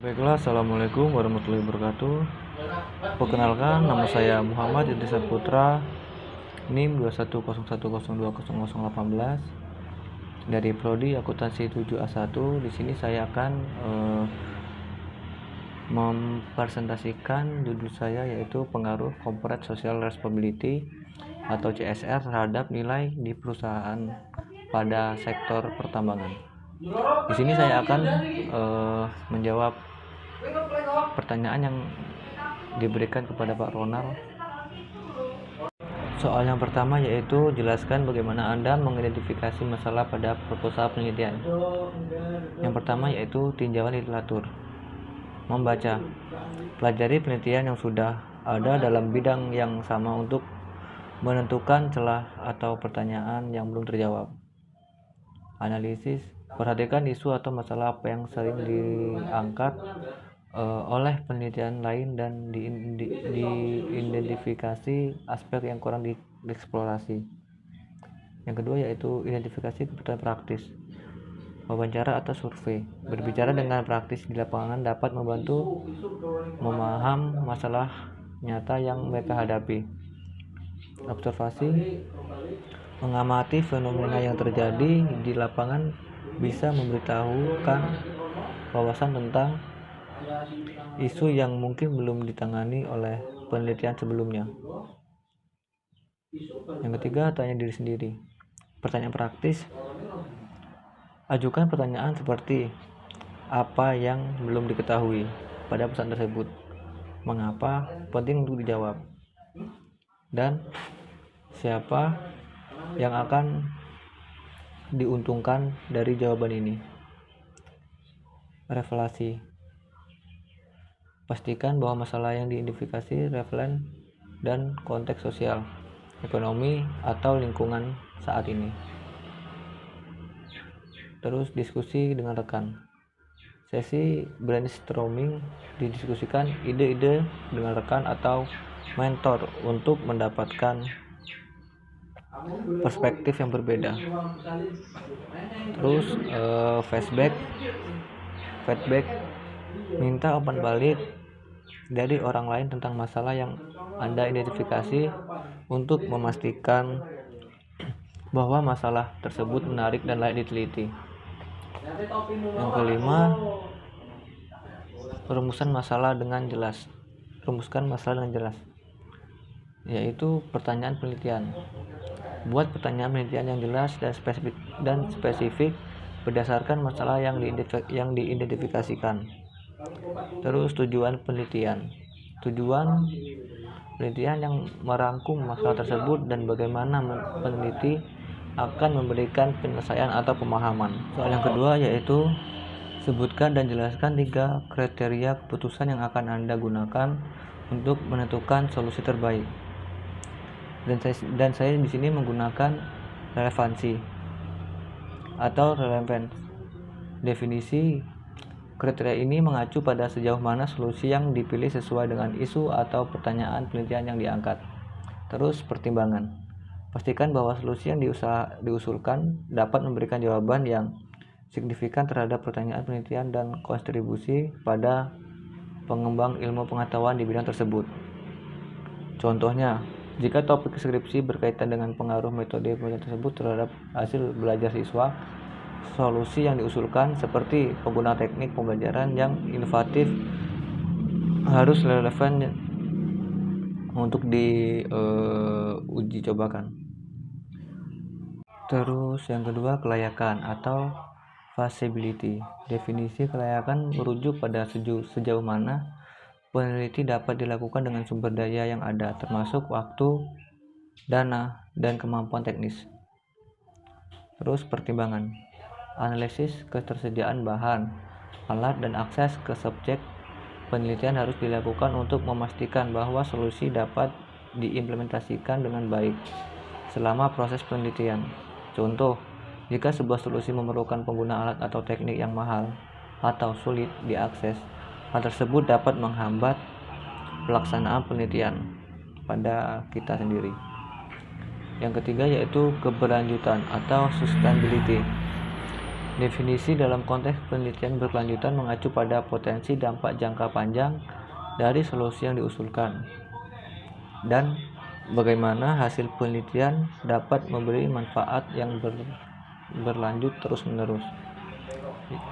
Baiklah, Assalamualaikum warahmatullahi wabarakatuh. Perkenalkan, nama saya Muhammad Idris Putra, NIM 2101020018 dari Prodi Akuntansi 7A1. Di sini saya akan mempresentasikan judul saya, yaitu pengaruh Corporate Social Responsibility atau CSR terhadap nilai di perusahaan pada sektor pertambangan. Di sini saya akan menjawab pertanyaan yang diberikan kepada Pak Ronald. Soal yang pertama yaitu jelaskan bagaimana Anda mengidentifikasi masalah pada proposal penelitian. Yang pertama yaitu tinjauan literatur. Membaca, pelajari penelitian yang sudah ada dalam bidang yang sama untuk menentukan celah atau pertanyaan yang belum terjawab. Analisis, perhatikan isu atau masalah apa yang sering diangkat oleh penelitian lain dan diidentifikasi aspek yang kurang dieksplorasi. Yang kedua yaitu identifikasi kebutuhan praktis. Wawancara atau survei, berbicara dengan praktis di lapangan dapat membantu memaham masalah nyata yang mereka hadapi. Observasi, mengamati fenomena yang terjadi di lapangan bisa memberitahukan wawasan tentang isu yang mungkin belum ditangani oleh penelitian sebelumnya. Yang ketiga, tanya diri sendiri. Pertanyaan praktis, ajukan pertanyaan seperti apa yang belum diketahui pada pesan tersebut, mengapa penting untuk dijawab, dan siapa yang akan diuntungkan dari jawaban ini. Relevansi, pastikan bahwa masalah yang diidentifikasi relevan dan konteks sosial, ekonomi, atau lingkungan saat ini. Terus diskusi dengan rekan. Sesi brainstorming, didiskusikan ide-ide dengan rekan atau mentor untuk mendapatkan perspektif yang berbeda. Terus feedback, minta umpan balik dari orang lain tentang masalah yang Anda identifikasi untuk memastikan bahwa masalah tersebut menarik dan layak diteliti. Yang kelima, rumuskan masalah dengan jelas, yaitu pertanyaan penelitian. Buat pertanyaan penelitian yang jelas dan spesifik berdasarkan masalah yang diidentifikasikan. Terus tujuan penelitian yang merangkum masalah tersebut dan bagaimana peneliti akan memberikan penyelesaian atau pemahaman. Soal yang kedua yaitu sebutkan dan jelaskan 3 kriteria keputusan yang akan Anda gunakan untuk menentukan solusi terbaik. Dan saya di sini menggunakan relevansi atau relevance. Definisi kriteria ini mengacu pada sejauh mana solusi yang dipilih sesuai dengan isu atau pertanyaan penelitian yang diangkat. Terus pertimbangan. Pastikan bahwa solusi yang diusulkan dapat memberikan jawaban yang signifikan terhadap pertanyaan penelitian dan kontribusi pada pengembang ilmu pengetahuan di bidang tersebut. Contohnya, jika topik skripsi berkaitan dengan pengaruh metode penelitian tersebut terhadap hasil belajar siswa, solusi yang diusulkan seperti penggunaan teknik pembelajaran yang inovatif harus relevan untuk diuji cobakan. Terus yang kedua, kelayakan atau feasibility. Definisi kelayakan merujuk pada sejauh mana peneliti dapat dilakukan dengan sumber daya yang ada, termasuk waktu, dana, dan kemampuan teknis. Terus pertimbangan. Analisis ketersediaan bahan, alat, dan akses ke subjek penelitian harus dilakukan untuk memastikan bahwa solusi dapat diimplementasikan dengan baik selama proses penelitian. Contoh, jika sebuah solusi memerlukan penggunaan alat atau teknik yang mahal atau sulit diakses, hal tersebut dapat menghambat pelaksanaan penelitian pada kita sendiri. Yang ketiga yaitu keberlanjutan atau sustainability. Definisi dalam konteks penelitian berkelanjutan mengacu pada potensi dampak jangka panjang dari solusi yang diusulkan dan bagaimana hasil penelitian dapat memberi manfaat yang berlanjut terus-menerus.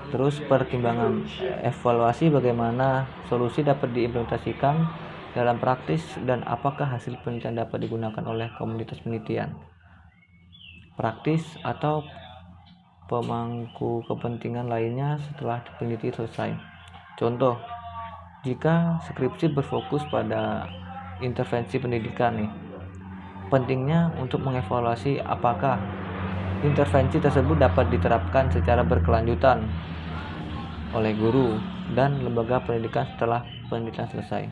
Terus pertimbangan evaluasi bagaimana solusi dapat diimplementasikan dalam praktis dan apakah hasil penelitian dapat digunakan oleh komunitas penelitian praktis atau pemangku kepentingan lainnya setelah penelitian selesai. Contoh, jika skripsi berfokus pada intervensi pendidikan nih, pentingnya untuk mengevaluasi apakah intervensi tersebut dapat diterapkan secara berkelanjutan oleh guru dan lembaga pendidikan setelah penelitian selesai.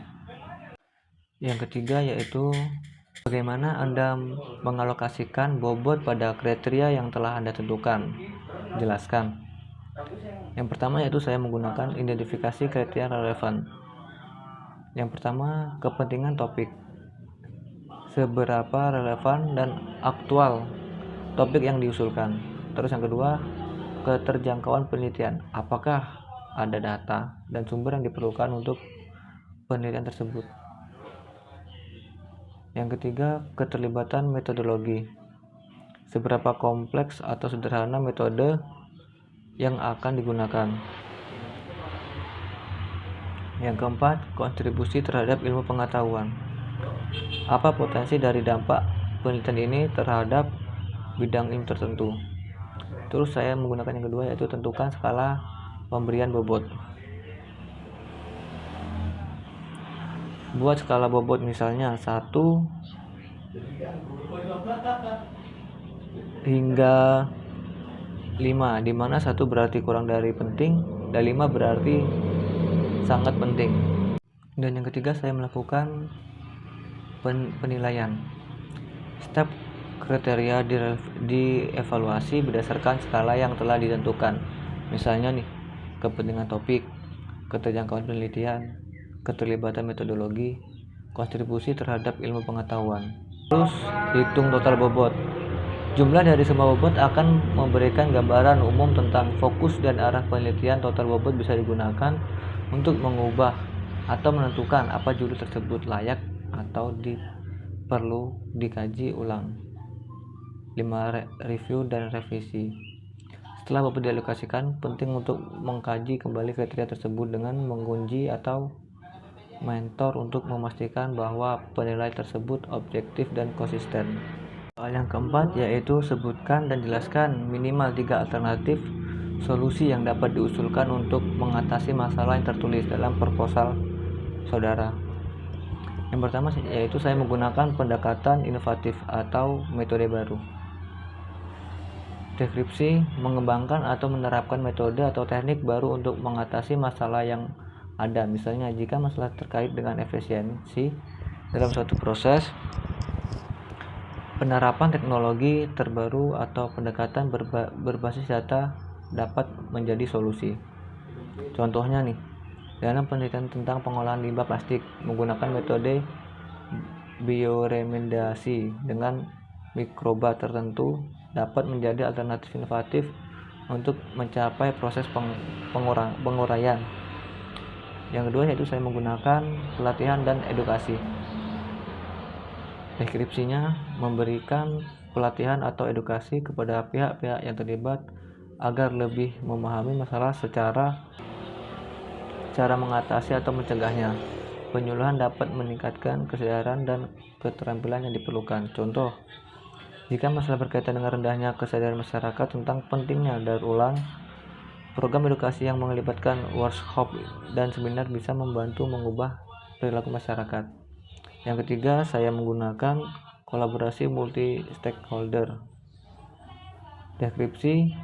Yang ketiga yaitu bagaimana Anda mengalokasikan bobot pada kriteria yang telah Anda tentukan. Jelaskan. Yang pertama yaitu saya menggunakan identifikasi kriteria relevan. Yang pertama, kepentingan topik. Seberapa relevan dan aktual topik yang diusulkan. Terus yang kedua, keterjangkauan penelitian. Apakah ada data dan sumber yang diperlukan untuk penelitian tersebut. Yang ketiga, keterlibatan metodologi. Seberapa kompleks atau sederhana metode yang akan digunakan. Yang keempat, kontribusi terhadap ilmu pengetahuan. Apa potensi dari dampak penelitian ini terhadap bidang ilmu tertentu. Terus saya menggunakan yang kedua yaitu tentukan skala pemberian bobot. Buat skala bobot misalnya 1 hingga 5, di mana 1 berarti kurang dari penting dan 5 berarti sangat penting. Dan yang ketiga saya melakukan penilaian. Step kriteria dievaluasi berdasarkan skala yang telah ditentukan. Misalnya nih, kepentingan topik, keterjangkauan penelitian, keterlibatan metodologi, kontribusi terhadap ilmu pengetahuan. Terus hitung total bobot. Jumlah dari semua bobot akan memberikan gambaran umum tentang fokus dan arah penelitian. Total bobot bisa digunakan untuk mengubah atau menentukan apa judul tersebut layak atau perlu dikaji ulang. 5. Review dan revisi. Setelah bobot dialokasikan, penting untuk mengkaji kembali kriteria tersebut dengan menguji atau mentor untuk memastikan bahwa penilaian tersebut objektif dan konsisten. Yang keempat yaitu sebutkan dan jelaskan minimal 3 alternatif solusi yang dapat diusulkan untuk mengatasi masalah yang tertulis dalam proposal saudara. Yang pertama yaitu saya menggunakan pendekatan inovatif atau metode baru. Deskripsi, mengembangkan atau menerapkan metode atau teknik baru untuk mengatasi masalah yang ada. Misalnya jika masalah terkait dengan efisiensi dalam suatu proses, penerapan teknologi terbaru atau pendekatan berbasis data dapat menjadi solusi. Contohnya nih, dalam penelitian tentang pengolahan limbah plastik menggunakan metode bioremediasi dengan mikroba tertentu dapat menjadi alternatif inovatif untuk mencapai proses penguraian. Yang kedua yaitu saya menggunakan pelatihan dan edukasi. Deskripsinya memberikan pelatihan atau edukasi kepada pihak-pihak yang terlibat agar lebih memahami masalah secara cara mengatasi atau mencegahnya. Penyuluhan dapat meningkatkan kesadaran dan keterampilan yang diperlukan. Contoh, jika masalah berkaitan dengan rendahnya kesadaran masyarakat tentang pentingnya daur ulang, program edukasi yang melibatkan workshop dan seminar bisa membantu mengubah perilaku masyarakat. Yang ketiga, saya menggunakan kolaborasi multi stakeholder. Deskripsi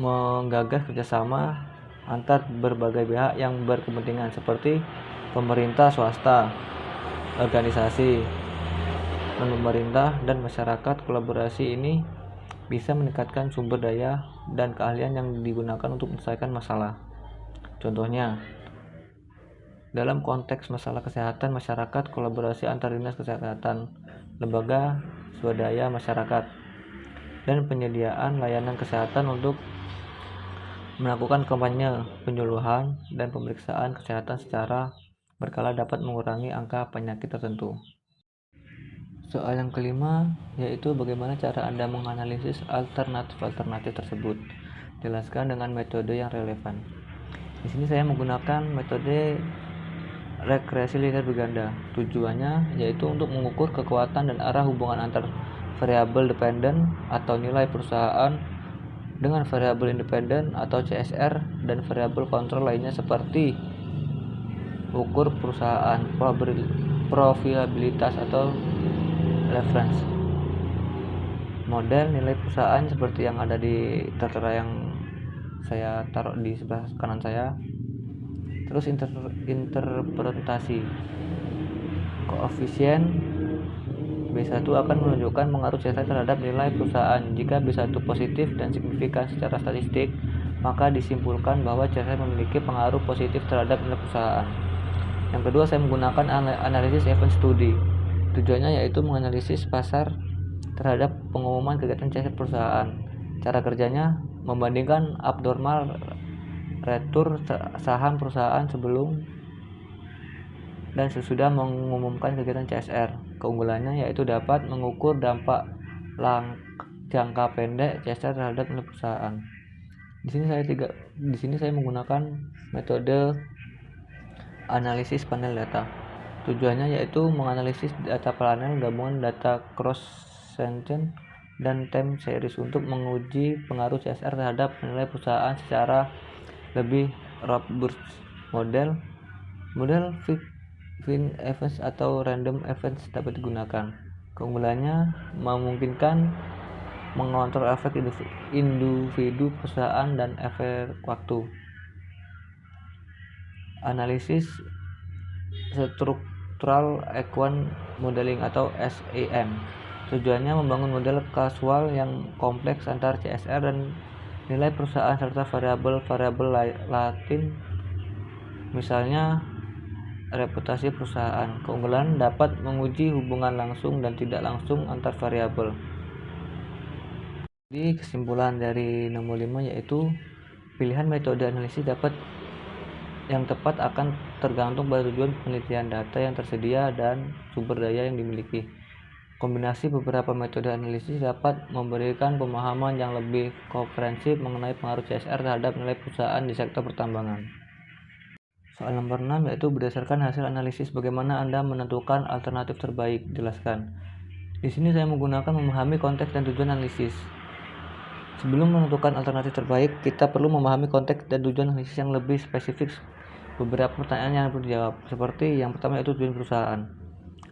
menggagas kerjasama antar berbagai pihak yang berkepentingan seperti pemerintah, swasta, organisasi, pemerintah, dan masyarakat. Kolaborasi ini bisa meningkatkan sumber daya dan keahlian yang digunakan untuk menyelesaikan masalah. Contohnya, dalam konteks masalah kesehatan masyarakat, kolaborasi antar dinas kesehatan, lembaga swadaya masyarakat, dan penyediaan layanan kesehatan untuk melakukan kampanye, penyuluhan, dan pemeriksaan kesehatan secara berkala dapat mengurangi angka penyakit tertentu. Soal yang kelima yaitu bagaimana cara Anda menganalisis alternatif tersebut. Jelaskan dengan metode yang relevan. Di sini saya menggunakan metode regresi linear berganda. Tujuannya yaitu untuk mengukur kekuatan dan arah hubungan antar variabel dependen atau nilai perusahaan dengan variabel independen atau CSR dan variabel kontrol lainnya seperti ukur perusahaan, profitabilitas atau reference. Model nilai perusahaan seperti yang ada di tertera yang saya taruh di sebelah kanan saya. Terus interpretasi koefisien B1 akan menunjukkan pengaruh CSR terhadap nilai perusahaan. Jika B1 positif dan signifikan secara statistik, maka disimpulkan bahwa CSR memiliki pengaruh positif terhadap nilai perusahaan. Yang kedua, saya menggunakan analisis event study. Tujuannya yaitu menganalisis pasar terhadap pengumuman kegiatan CSR perusahaan. Cara kerjanya membandingkan abnormal retur saham perusahaan sebelum dan sesudah mengumumkan kegiatan CSR. Keunggulannya yaitu dapat mengukur dampak jangka pendek CSR terhadap nilai perusahaan. Di sini saya menggunakan metode analisis panel data. Tujuannya yaitu menganalisis data panel gabungan data cross-section dan time series untuk menguji pengaruh CSR terhadap nilai perusahaan secara lebih robust. Model Finn events atau random events dapat digunakan. Keunggulannya memungkinkan mengontrol efek individu perusahaan dan efek waktu. Analisis Structural Equation Modeling atau SEM. Tujuannya membangun model kasual yang kompleks antar CSR dan nilai perusahaan serta variabel-variabel lain, misalnya reputasi perusahaan. Keunggulan dapat menguji hubungan langsung dan tidak langsung antar variabel. Jadi kesimpulan dari nomor 5 yaitu pilihan metode analisis yang tepat akan tergantung pada tujuan penelitian, data yang tersedia, dan sumber daya yang dimiliki. Kombinasi beberapa metode analisis dapat memberikan pemahaman yang lebih komprehensif mengenai pengaruh CSR terhadap nilai perusahaan di sektor pertambangan. Soal nomor 6 yaitu berdasarkan hasil analisis bagaimana Anda menentukan alternatif terbaik. Jelaskan. Di sini saya menggunakan memahami konteks dan tujuan analisis. Sebelum menentukan alternatif terbaik, kita perlu memahami konteks dan tujuan analisis yang lebih spesifik. Beberapa pertanyaan yang perlu dijawab, seperti yang pertama yaitu tujuan perusahaan.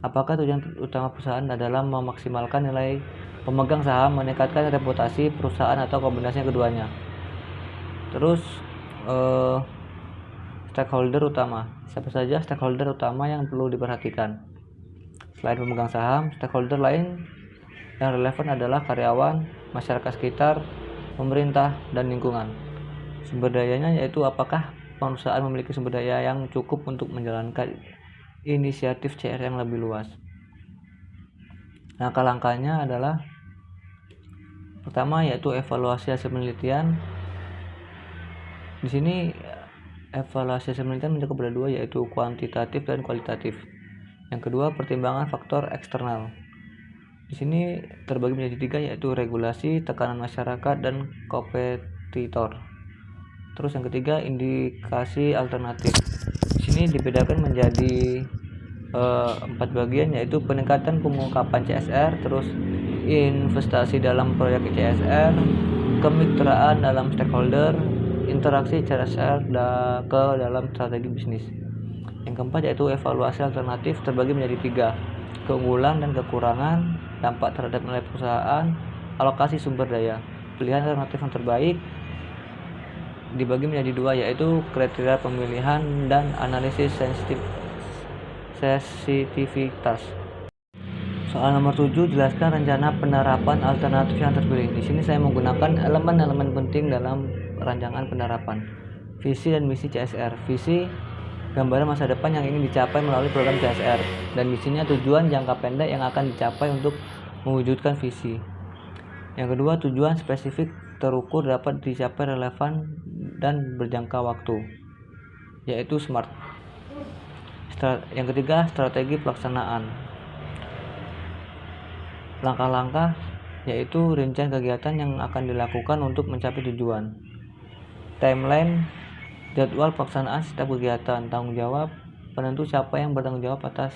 Apakah tujuan utama perusahaan adalah memaksimalkan nilai pemegang saham, meningkatkan reputasi perusahaan, atau kombinasi keduanya? Terus stakeholder utama. Siapa saja stakeholder utama yang perlu diperhatikan? Selain pemegang saham, stakeholder lain yang relevan adalah karyawan, masyarakat sekitar, pemerintah, dan lingkungan. Sumber dayanya yaitu apakah perusahaan memiliki sumber daya yang cukup untuk menjalankan inisiatif CSR yang lebih luas. Langkah-langkahnya adalah pertama yaitu evaluasi hasil penelitian. Di sini evaluasi hasil penelitian mencakup ada dua, yaitu kuantitatif dan kualitatif. Yang kedua, pertimbangan faktor eksternal. Di sini terbagi menjadi tiga, yaitu regulasi, tekanan masyarakat, dan kompetitor. Terus yang ketiga, indikasi alternatif. Di sini dibedakan menjadi 4 bagian, yaitu peningkatan pengungkapan CSR, terus investasi dalam proyek CSR, kemitraan dalam stakeholder, interaksi CSR ke dalam strategi bisnis. Yang keempat yaitu evaluasi alternatif, terbagi menjadi 3, keunggulan dan kekurangan, dampak terhadap nilai perusahaan, alokasi sumber daya. Pilihan alternatif yang terbaik dibagi menjadi 2, yaitu kriteria pemilihan dan analisis sensitivitas. Soal nomor 7, jelaskan rencana penerapan alternatif yang terpilih. Di sini saya menggunakan elemen-elemen penting dalam rancangan penerapan. Visi dan misi CSR. Visi, gambaran masa depan yang ingin dicapai melalui program CSR, dan misinya tujuan jangka pendek yang akan dicapai untuk mewujudkan visi. Yang kedua, tujuan spesifik terukur dapat dicapai relevan dan berjangka waktu, yaitu SMART. Yang ketiga, strategi pelaksanaan. Langkah-langkah yaitu rincian kegiatan yang akan dilakukan untuk mencapai tujuan. Timeline, jadwal pelaksanaan setiap kegiatan. Tanggung jawab, penentu siapa yang bertanggung jawab atas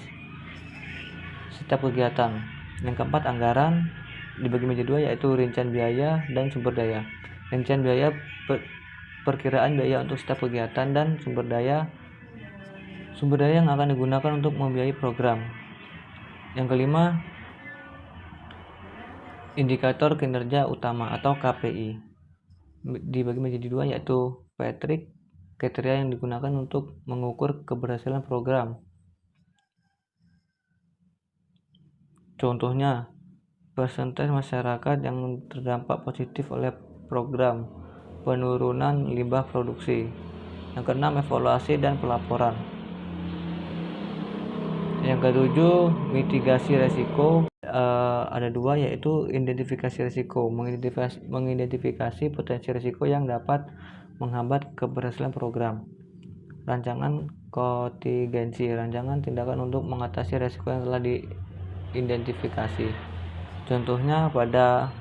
setiap kegiatan. Yang keempat, anggaran, dibagi menjadi dua, yaitu rincian biaya dan sumber daya. Rincian biaya, perkiraan biaya untuk setiap kegiatan, dan sumber daya yang akan digunakan untuk membiayai program. Yang kelima, indikator kinerja utama atau KPI, dibagi menjadi dua, yaitu Patrick, kriteria yang digunakan untuk mengukur keberhasilan program. Contohnya, persentase masyarakat yang terdampak positif oleh program, penurunan limbah produksi. Yang keenam, evaluasi dan pelaporan. Yang ketujuh, mitigasi resiko. Ada dua, yaitu identifikasi risiko, mengidentifikasi potensi risiko yang dapat menghambat keberhasilan program. Rancangan kontingensi, rancangan tindakan untuk mengatasi risiko yang telah diidentifikasi. Contohnya pada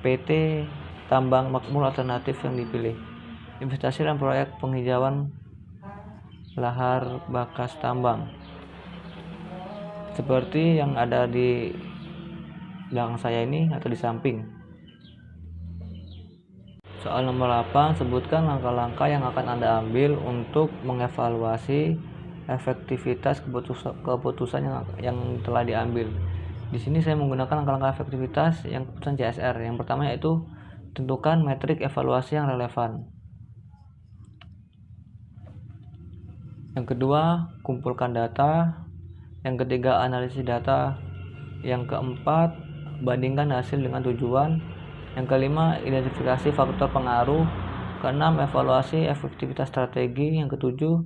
PT Tambang Makmur Alternatif yang dipilih. Investasi dalam proyek penghijauan lahar bekas tambang, seperti yang ada di belakang saya ini atau di samping. Soal nomor 8, sebutkan langkah-langkah yang akan Anda ambil untuk mengevaluasi efektivitas keputusan yang telah diambil. Di sini saya menggunakan langkah-langkah efektivitas yang keputusan CSR. Yang pertama yaitu tentukan metrik evaluasi yang relevan. Yang kedua, kumpulkan data. Yang ketiga, analisis data. Yang keempat, bandingkan hasil dengan tujuan. Yang kelima, identifikasi faktor pengaruh. Keenam, evaluasi efektivitas strategi. Yang ketujuh,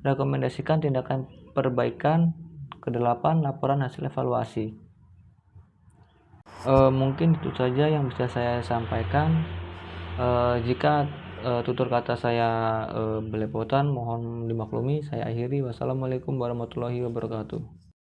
rekomendasikan tindakan perbaikan. Kedelapan, laporan hasil evaluasi. Mungkin itu saja yang bisa saya sampaikan. Jika tutur kata saya belepotan, mohon dimaklumi. Saya akhiri. Wassalamualaikum warahmatullahi wabarakatuh.